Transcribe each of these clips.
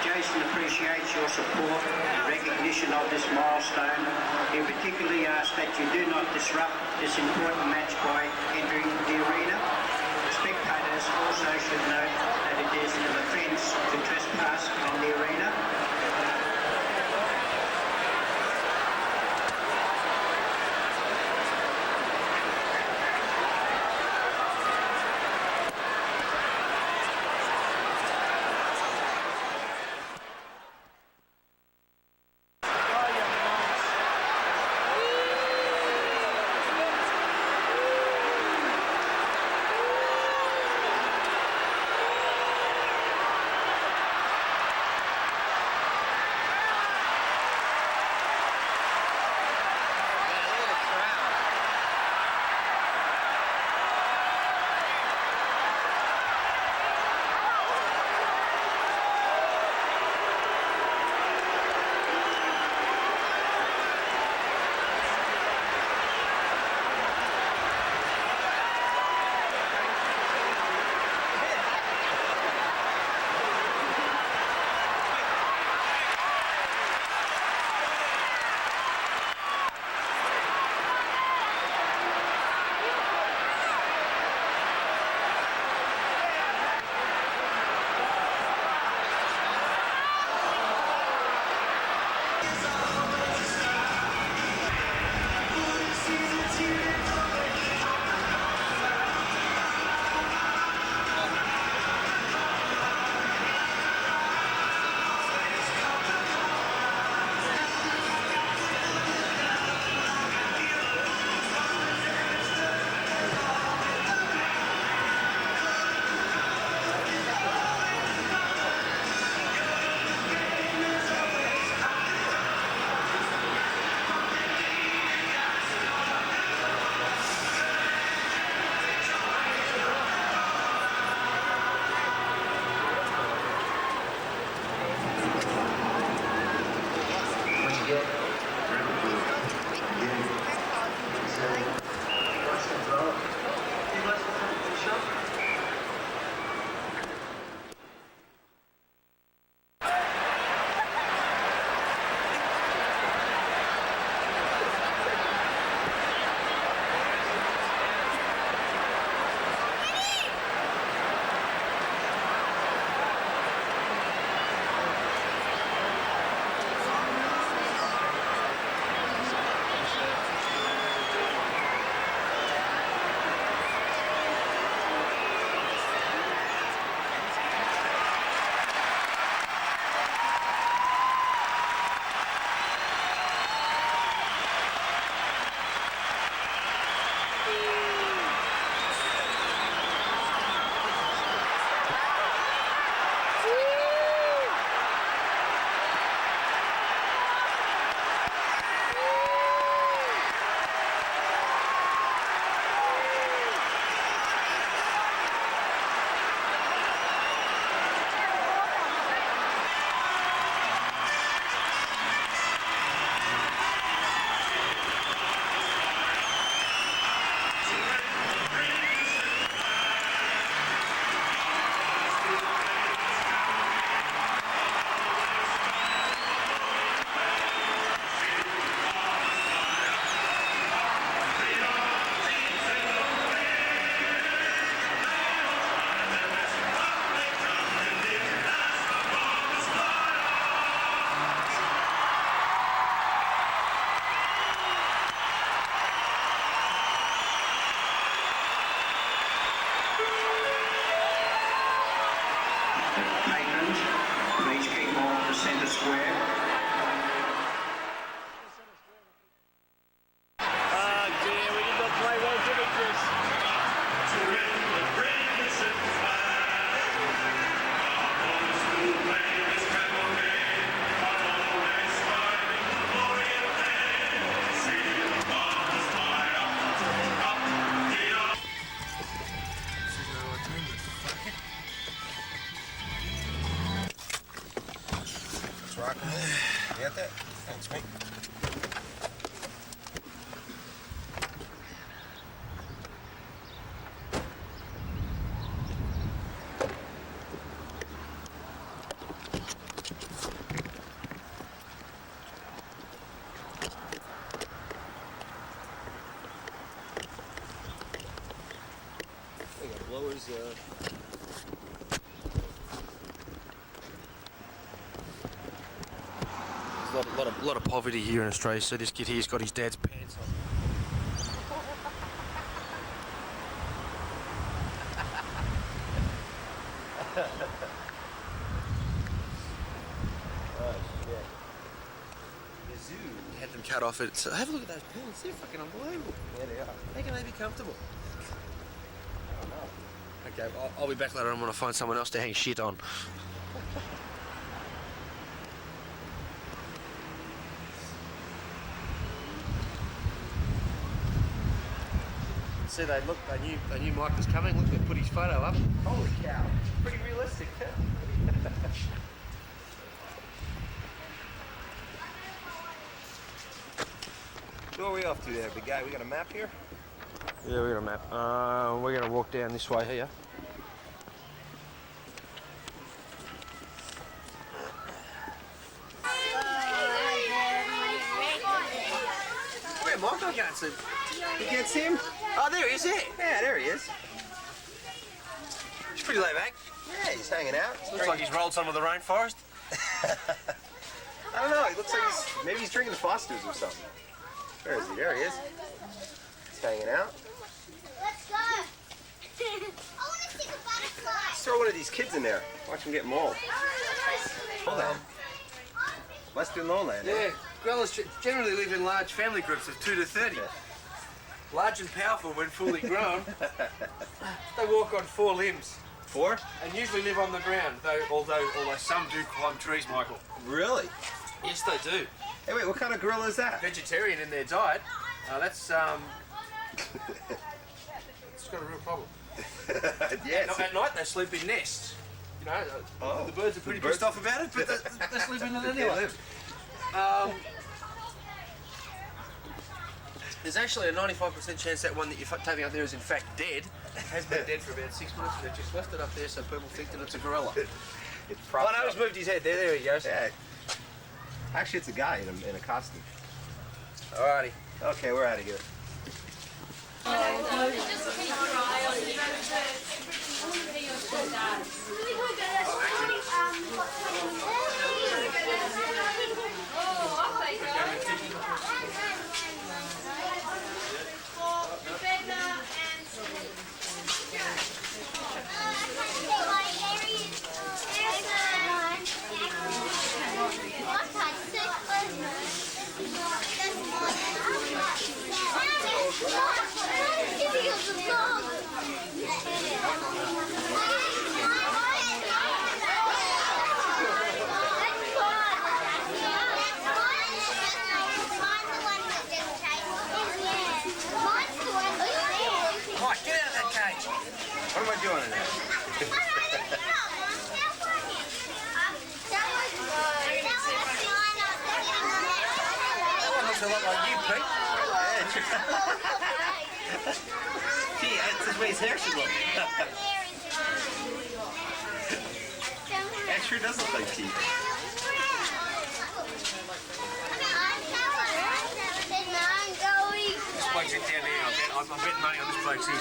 Jason appreciates your support and recognition of this milestone. He particularly asks that you do not disrupt this important match by entering the arena. Spectators also should note that it is an offence to trespass on the arena. rocking with it. You got that? Thanks, mate. There's a lot of poverty here in Australia, so this kid here's got his dad's pants on. Oh shit. The zoo had them cut off it. So have a look at those pants, they're fucking unbelievable. Yeah, they are. How can they be comfortable? I don't know. Okay, I'll be back later. I'm gonna find someone else to hang shit on. See, they knew Mike was coming. Look, they put his photo up. Holy cow! Pretty realistic, too. Where are we off to there, big guy? We got a map here? Yeah, we got a map. We're gonna walk down this way here. Where Mike? I can't see. You can't see him? Oh, there he is. There. Yeah, there he is. He's pretty laid back. Yeah, he's hanging out. Looks like he's rolled some of the rainforest. I don't know. He looks like maybe he's drinking the Fosters or something. Where is he? There he is. He's hanging out. Let's go. I want to see the butterfly. Let's throw one of these kids in there. Watch him get mauled. Lowland. Western lowland. Yeah, gorillas generally live in large family groups of 2 to 30. Large and powerful when fully grown. They walk on 4 limbs. 4? And usually live on the ground, although some do climb trees, Michael. Really? Yes, they do. Hey, wait, what kind of gorilla is that? Vegetarian in their diet. That's it's got a real problem. Yes. At night they sleep in nests. You know, the birds are pretty birds- pissed off about it, but they sleep in it anyway. There's actually a 95% chance that one that you're taking up there is in fact dead. It has been dead for about 6 months, and they've just left it up there so people think that it's a gorilla. It's Oh propped no, up. he's moved his head. There he goes. Yeah. Actually, it's a guy in a costume. Alrighty. Okay, we're out of here. Mike, get out of that cage. What am I doing in there? That one looks a lot like you, Pete. Gee, that's the way his hair should look. That sure does look like Pete. This bloke's in down here. I'm betting money on this bloke's in.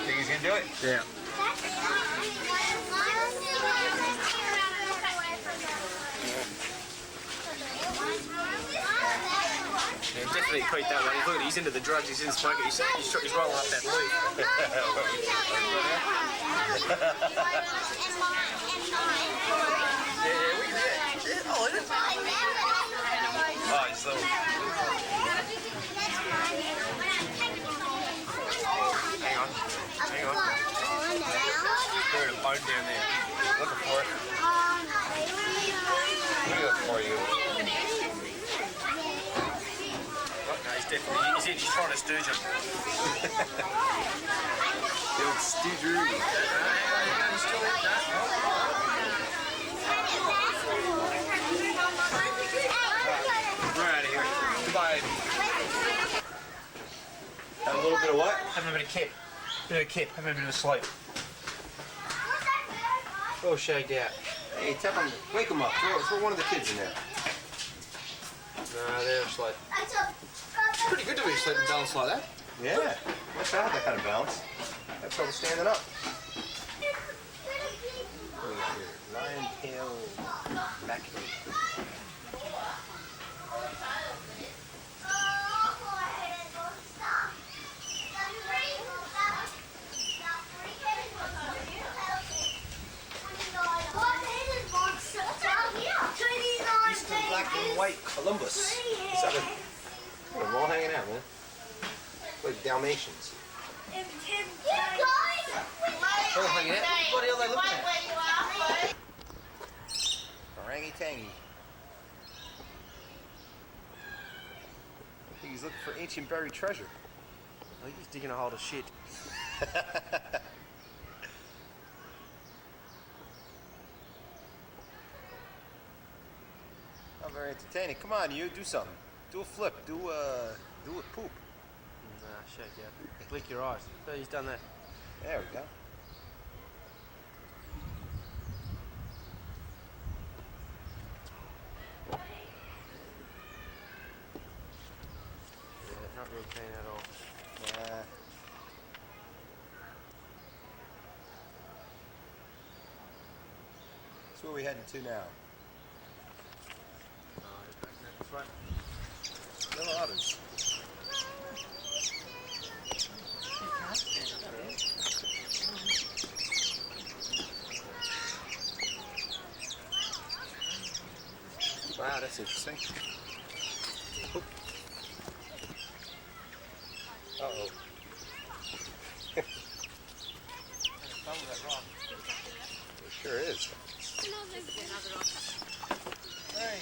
Think he's gonna do it? Yeah. Yeah, definitely Pete that one. Look at he's into the drugs, he's in smoking, he's rolling up that leaf. Oh, it is. Oh, he's little. Hang on. There's a bone down there. Looking for it. Look for you. No, he's definitely, he's trying to stooge him. The old Stoogeroo. He's still in that. We're out of here. Goodbye. Have a little bit of what? Having a bit of kip. Having a bit of sleep. All shagged out. Hey, tell him, wake him up. Throw one of the kids in there. No, they're asleep. Pretty good to be sleeping balanced like that. Yeah. What's that? That kind of balance. Have trouble standing up. Eastern black and white Columbus. Is that a... Oh, they're all hanging out, man. Like Dalmatians. All hanging out. What are they looking at? Orangutangy. I think he's looking for ancient buried treasure. I think he's digging a hole of shit. Not very entertaining. Come on, you do something. Do a flip. Do a poop. Nah, shake yeah. Blink your eyes. So he's done that. There we go. Yeah, not real keen at all. Yeah. So where are we heading to now? That's right. Little otters. Wow, that's interesting. Oop. Uh-oh. It sure is. Hey.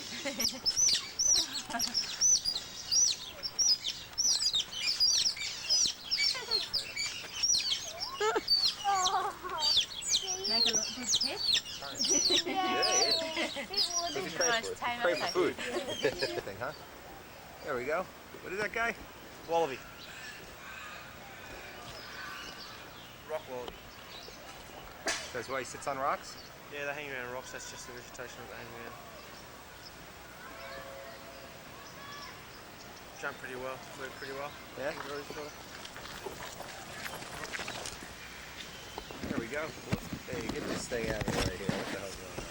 Make a look good tip. Yeah, What'd you pray for food. Thing, huh? There we go. What is that guy? Wallaby. Rock wallaby. That's why he sits on rocks? Yeah, they hang around rocks. That's just the vegetation of the hang around. Jump pretty well, flew pretty well. Yeah? There we go. Hey, get this thing out of the way here. What the hell's going on?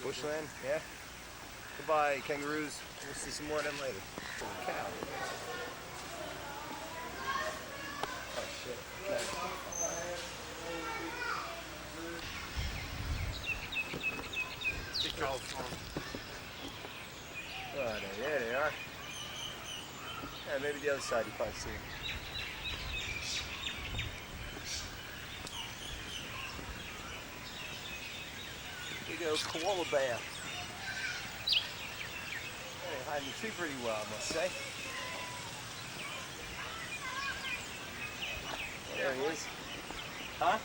Bushland? Yeah? Goodbye, kangaroos. We'll see some more of them later. Holy cow. Oh, shit. Big cold farm. Oh, there they are. Yeah, maybe the other side you can't see. Big old koala bear. They're hiding the tree pretty well, I must say. There he is. Huh?